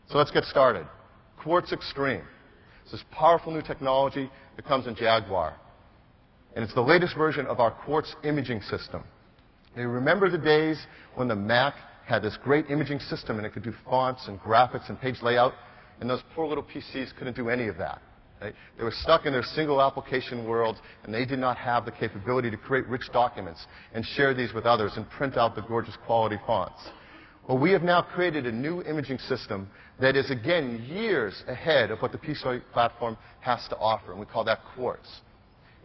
So let's get started. Quartz Extreme. It's this powerful new technology that comes in Jaguar. And it's the latest version of our Quartz imaging system. You remember the days when the Mac had this great imaging system and it could do fonts and graphics and page layout, and those poor little PCs couldn't do any of that. Right? They were stuck in their single application worlds, and they did not have the capability to create rich documents and share these with others and print out the gorgeous quality fonts. Well, we have now created a new imaging system that is, again, years ahead of what the PC platform has to offer, and we call that Quartz.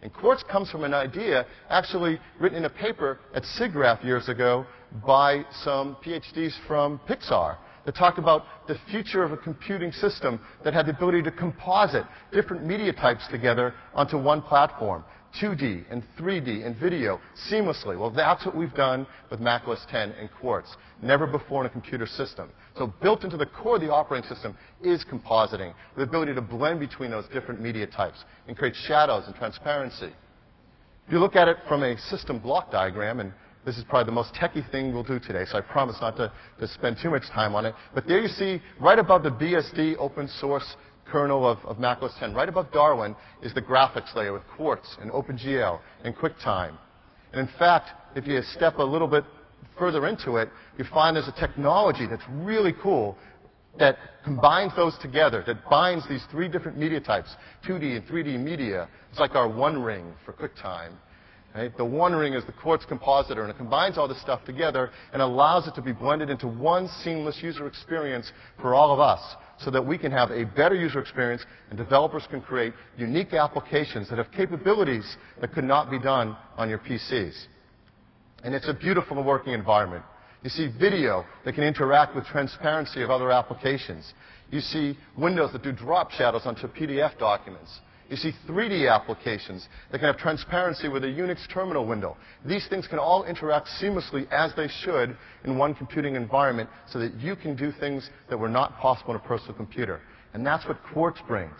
And Quartz comes from an idea actually written in a paper at SIGGRAPH years ago by some PhDs from Pixar that talked about the future of a computing system that had the ability to composite different media types together onto one platform, 2D and 3D and video seamlessly. Well, that's what we've done with Mac OS X and Quartz. Never before in a computer system. So built into the core of the operating system is compositing, with the ability to blend between those different media types and create shadows and transparency. If you look at it from a system block diagram, and this is probably the most techie thing we'll do today, so I promise not to spend too much time on it. But there you see, right above the BSD open source kernel of Mac OS X, right above Darwin, is the graphics layer with Quartz and OpenGL and QuickTime. And in fact, if you step a little bit further into it, you find there's a technology that's really cool that combines those together, that binds these three different media types, 2D and 3D media. It's like our One Ring for QuickTime. Right? The One Ring is the Quartz Compositor, and it combines all this stuff together and allows it to be blended into one seamless user experience for all of us, so that we can have a better user experience and developers can create unique applications that have capabilities that could not be done on your PCs. And it's a beautiful working environment. You see video that can interact with transparency of other applications. You see windows that do drop shadows onto PDF documents. You see 3D applications that can have transparency with a Unix terminal window. These things can all interact seamlessly as they should in one computing environment so that you can do things that were not possible in a personal computer. And that's what Quartz brings.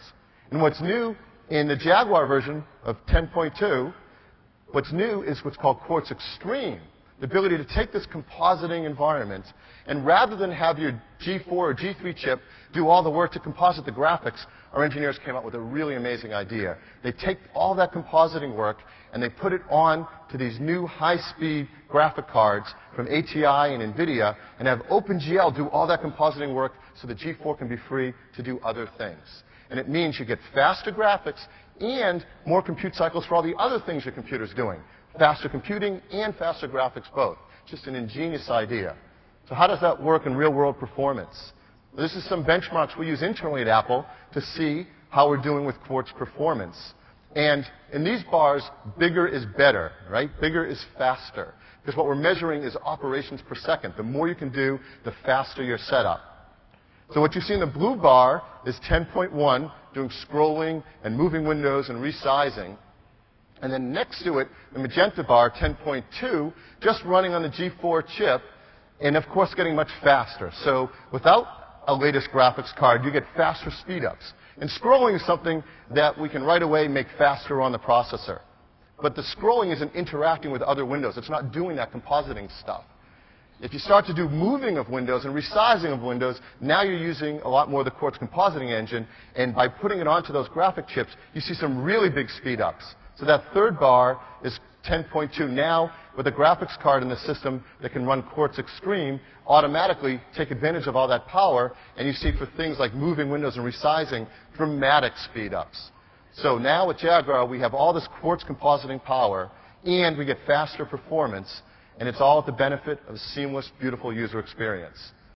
And what's new in the Jaguar version of 10.2, what's new is what's called Quartz Extreme. The ability to take this compositing environment and rather than have your G4 or G3 chip do all the work to composite the graphics, our engineers came up with a really amazing idea. They take all that compositing work and they put it on to these new high-speed graphic cards from ATI and NVIDIA and have OpenGL do all that compositing work so that G4 can be free to do other things. And it means you get faster graphics and more compute cycles for all the other things your computer's doing. Faster computing and faster graphics both. Just an ingenious idea. So how does that work in real-world performance? This is some benchmarks we use internally at Apple to see how we're doing with Quartz performance. And in these bars, bigger is better, right? Bigger is faster. Because what we're measuring is operations per second. The more you can do, the faster your setup. So what you see in the blue bar is 10.1, doing scrolling and moving windows and resizing. And then next to it, the magenta bar, 10.2, just running on the G4 chip, and of course getting much faster. So without a latest graphics card, you get faster speedups. And scrolling is something that we can right away make faster on the processor. But the scrolling isn't interacting with other windows. It's not doing that compositing stuff. If you start to do moving of windows and resizing of windows, now you're using a lot more of the Quartz compositing engine, and by putting it onto those graphic chips, you see some really big speedups. So that third bar is 10.2 now with a graphics card in the system that can run Quartz Extreme, automatically take advantage of all that power, and you see for things like moving windows and resizing, dramatic speedups. So now with Jaguar, we have all this Quartz compositing power, and we get faster performance, and it's all at the benefit of a seamless, beautiful user experience.